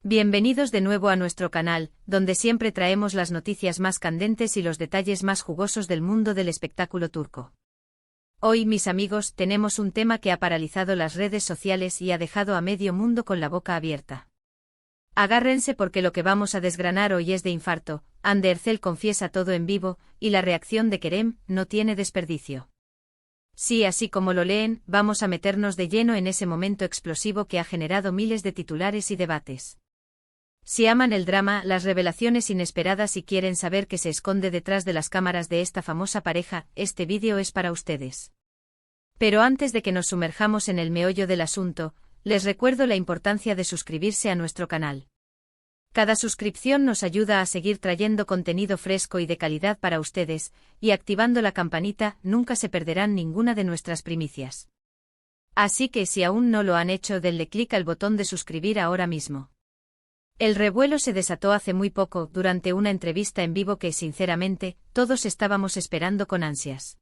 Bienvenidos de nuevo a nuestro canal, donde siempre traemos las noticias más candentes y los detalles más jugosos del mundo del espectáculo turco. Hoy, mis amigos, tenemos un tema que ha paralizado las redes sociales y ha dejado a medio mundo con la boca abierta. Agárrense porque lo que vamos a desgranar hoy es de infarto. Hande Erçel confiesa todo en vivo, y la reacción de Kerem no tiene desperdicio. Sí, así como lo leen, vamos a meternos de lleno en ese momento explosivo que ha generado miles de titulares y debates. Si aman el drama, las revelaciones inesperadas y quieren saber qué se esconde detrás de las cámaras de esta famosa pareja, este vídeo es para ustedes. Pero antes de que nos sumerjamos en el meollo del asunto, les recuerdo la importancia de suscribirse a nuestro canal. Cada suscripción nos ayuda a seguir trayendo contenido fresco y de calidad para ustedes, y activando la campanita nunca se perderán ninguna de nuestras primicias. Así que si aún no lo han hecho, denle clic al botón de suscribir ahora mismo. El revuelo se desató hace muy poco durante una entrevista en vivo que, sinceramente, todos estábamos esperando con ansias.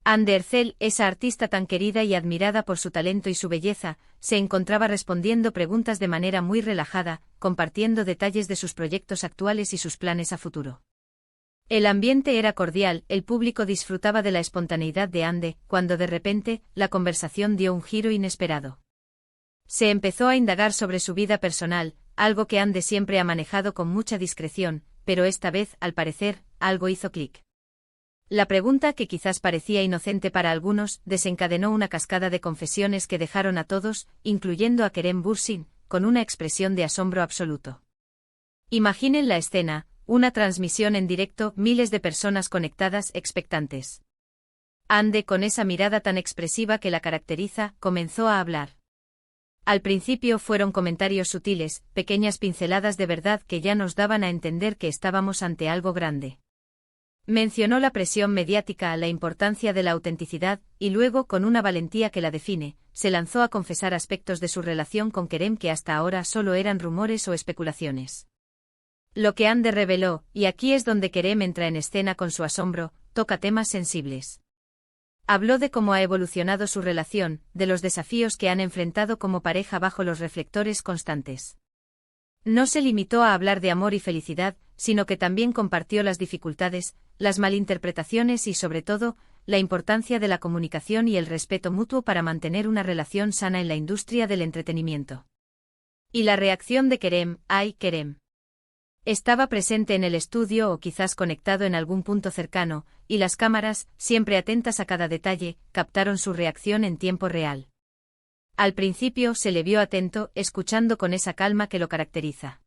Hande Erçel, esa artista tan querida y admirada por su talento y su belleza, se encontraba respondiendo preguntas de manera muy relajada, compartiendo detalles de sus proyectos actuales y sus planes a futuro. El ambiente era cordial, el público disfrutaba de la espontaneidad de Hande, cuando de repente, la conversación dio un giro inesperado. Se empezó a indagar sobre su vida personal, algo que Hande siempre ha manejado con mucha discreción, pero esta vez, al parecer, algo hizo clic. La pregunta, que quizás parecía inocente para algunos, desencadenó una cascada de confesiones que dejaron a todos, incluyendo a Kerem Bürsin, con una expresión de asombro absoluto. Imaginen la escena, una transmisión en directo, miles de personas conectadas, expectantes. Hande, con esa mirada tan expresiva que la caracteriza, comenzó a hablar. Al principio fueron comentarios sutiles, pequeñas pinceladas de verdad que ya nos daban a entender que estábamos ante algo grande. Mencionó la presión mediática, la importancia de la autenticidad, y luego, con una valentía que la define, se lanzó a confesar aspectos de su relación con Kerem que hasta ahora solo eran rumores o especulaciones. Lo que Hande reveló, y aquí es donde Kerem entra en escena con su asombro, toca temas sensibles. Habló de cómo ha evolucionado su relación, de los desafíos que han enfrentado como pareja bajo los reflectores constantes. No se limitó a hablar de amor y felicidad, sino que también compartió las dificultades, las malinterpretaciones y, sobre todo, la importancia de la comunicación y el respeto mutuo para mantener una relación sana en la industria del entretenimiento. Y la reacción de Kerem, ¡ay, Kerem! Estaba presente en el estudio o quizás conectado en algún punto cercano, y las cámaras, siempre atentas a cada detalle, captaron su reacción en tiempo real. Al principio se le vio atento, escuchando con esa calma que lo caracteriza.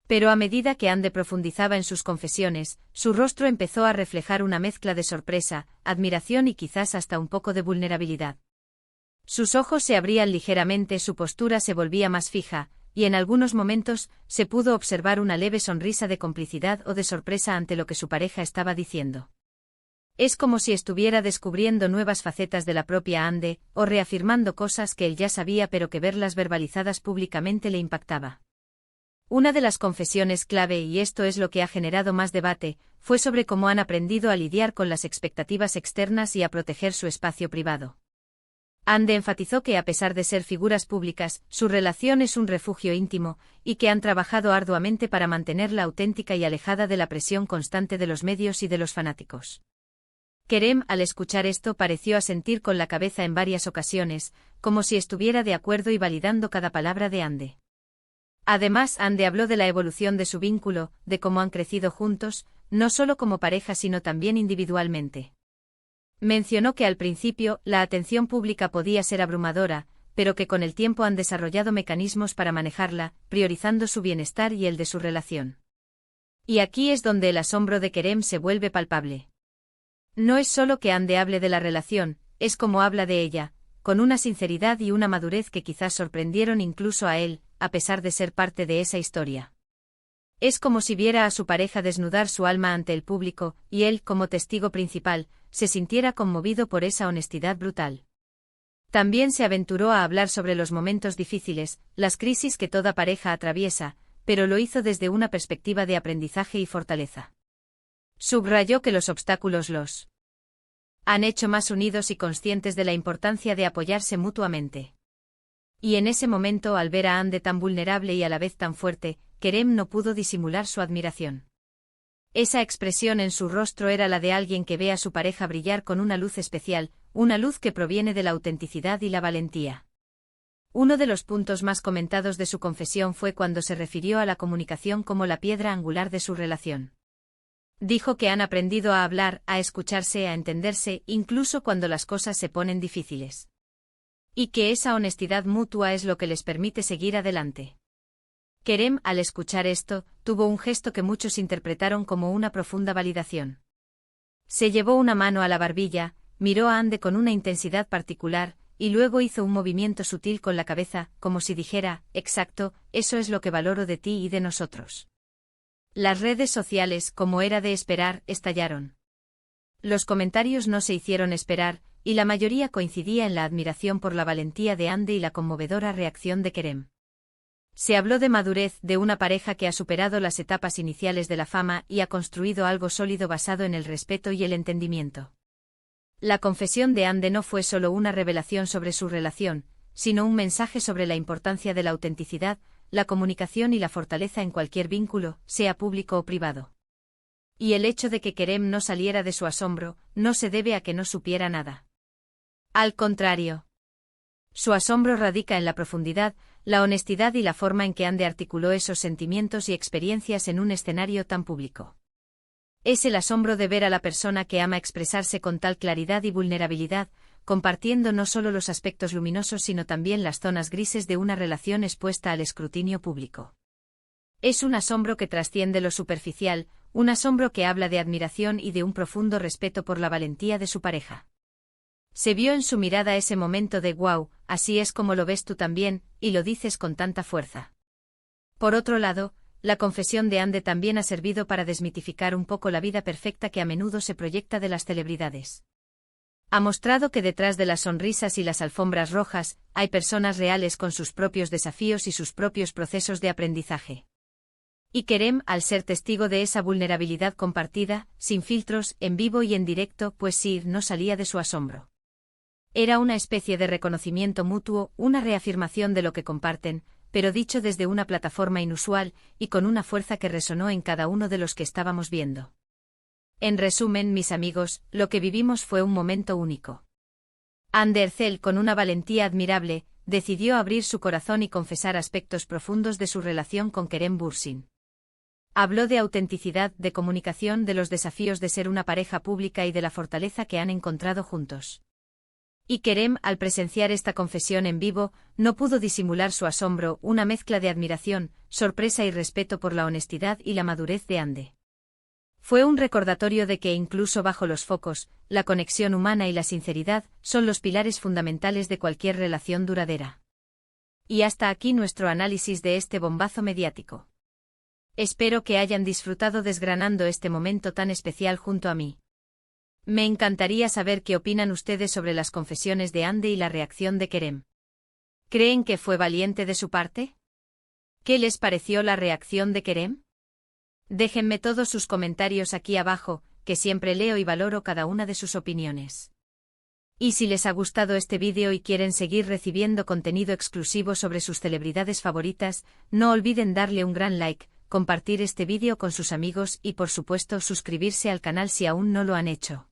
Pero a medida que Hande profundizaba en sus confesiones, su rostro empezó a reflejar una mezcla de sorpresa, admiración y quizás hasta un poco de vulnerabilidad. Sus ojos se abrían ligeramente, su postura se volvía más fija, y en algunos momentos se pudo observar una leve sonrisa de complicidad o de sorpresa ante lo que su pareja estaba diciendo. Es como si estuviera descubriendo nuevas facetas de la propia Hande, o reafirmando cosas que él ya sabía pero que verlas verbalizadas públicamente le impactaba. Una de las confesiones clave, y esto es lo que ha generado más debate, fue sobre cómo han aprendido a lidiar con las expectativas externas y a proteger su espacio privado. Hande enfatizó que a pesar de ser figuras públicas, su relación es un refugio íntimo, y que han trabajado arduamente para mantenerla auténtica y alejada de la presión constante de los medios y de los fanáticos. Kerem, al escuchar esto, pareció asentir con la cabeza en varias ocasiones, como si estuviera de acuerdo y validando cada palabra de Hande. Además, Hande habló de la evolución de su vínculo, de cómo han crecido juntos, no solo como pareja sino también individualmente. Mencionó que al principio, la atención pública podía ser abrumadora, pero que con el tiempo han desarrollado mecanismos para manejarla, priorizando su bienestar y el de su relación. Y aquí es donde el asombro de Kerem se vuelve palpable. No es solo que Hande hable de la relación, es como habla de ella, con una sinceridad y una madurez que quizás sorprendieron incluso a él, a pesar de ser parte de esa historia. Es como si viera a su pareja desnudar su alma ante el público, y él, como testigo principal, se sintiera conmovido por esa honestidad brutal. También se aventuró a hablar sobre los momentos difíciles, las crisis que toda pareja atraviesa, pero lo hizo desde una perspectiva de aprendizaje y fortaleza. Subrayó que los obstáculos los han hecho más unidos y conscientes de la importancia de apoyarse mutuamente. Y en ese momento, al ver a Ande tan vulnerable y a la vez tan fuerte, Kerem no pudo disimular su admiración. Esa expresión en su rostro era la de alguien que ve a su pareja brillar con una luz especial, una luz que proviene de la autenticidad y la valentía. Uno de los puntos más comentados de su confesión fue cuando se refirió a la comunicación como la piedra angular de su relación. Dijo que han aprendido a hablar, a escucharse, a entenderse, incluso cuando las cosas se ponen difíciles. Y que esa honestidad mutua es lo que les permite seguir adelante. Kerem, al escuchar esto, tuvo un gesto que muchos interpretaron como una profunda validación. Se llevó una mano a la barbilla, miró a Ande con una intensidad particular, y luego hizo un movimiento sutil con la cabeza, como si dijera, exacto, eso es lo que valoro de ti y de nosotros. Las redes sociales, como era de esperar, estallaron. Los comentarios no se hicieron esperar, y la mayoría coincidía en la admiración por la valentía de Ande y la conmovedora reacción de Kerem. Se habló de madurez, de una pareja que ha superado las etapas iniciales de la fama y ha construido algo sólido basado en el respeto y el entendimiento. La confesión de Ande no fue solo una revelación sobre su relación, sino un mensaje sobre la importancia de la autenticidad, la comunicación y la fortaleza en cualquier vínculo, sea público o privado. Y el hecho de que Kerem no saliera de su asombro, no se debe a que no supiera nada. Al contrario. Su asombro radica en la profundidad, la honestidad y la forma en que Ande articuló esos sentimientos y experiencias en un escenario tan público. Es el asombro de ver a la persona que ama expresarse con tal claridad y vulnerabilidad, compartiendo no solo los aspectos luminosos sino también las zonas grises de una relación expuesta al escrutinio público. Es un asombro que trasciende lo superficial, un asombro que habla de admiración y de un profundo respeto por la valentía de su pareja. Se vio en su mirada ese momento de «wow, así es como lo ves tú también, y lo dices con tanta fuerza». Por otro lado, la confesión de Ande también ha servido para desmitificar un poco la vida perfecta que a menudo se proyecta de las celebridades. Ha mostrado que detrás de las sonrisas y las alfombras rojas, hay personas reales con sus propios desafíos y sus propios procesos de aprendizaje. Y Kerem, al ser testigo de esa vulnerabilidad compartida, sin filtros, en vivo y en directo, pues sí, no salía de su asombro. Era una especie de reconocimiento mutuo, una reafirmación de lo que comparten, pero dicho desde una plataforma inusual, y con una fuerza que resonó en cada uno de los que estábamos viendo. En resumen, mis amigos, lo que vivimos fue un momento único. Ande Erçel, con una valentía admirable, decidió abrir su corazón y confesar aspectos profundos de su relación con Kerem Bürsin. Habló de autenticidad, de comunicación, de los desafíos de ser una pareja pública y de la fortaleza que han encontrado juntos. Y Kerem, al presenciar esta confesión en vivo, no pudo disimular su asombro, una mezcla de admiración, sorpresa y respeto por la honestidad y la madurez de Ande. Fue un recordatorio de que incluso bajo los focos, la conexión humana y la sinceridad son los pilares fundamentales de cualquier relación duradera. Y hasta aquí nuestro análisis de este bombazo mediático. Espero que hayan disfrutado desgranando este momento tan especial junto a mí. Me encantaría saber qué opinan ustedes sobre las confesiones de Ande y la reacción de Kerem. ¿Creen que fue valiente de su parte? ¿Qué les pareció la reacción de Kerem? Déjenme todos sus comentarios aquí abajo, que siempre leo y valoro cada una de sus opiniones. Y si les ha gustado este vídeo y quieren seguir recibiendo contenido exclusivo sobre sus celebridades favoritas, no olviden darle un gran like, compartir este vídeo con sus amigos y por supuesto suscribirse al canal si aún no lo han hecho.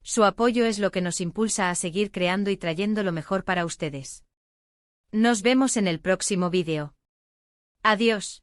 Su apoyo es lo que nos impulsa a seguir creando y trayendo lo mejor para ustedes. Nos vemos en el próximo vídeo. Adiós.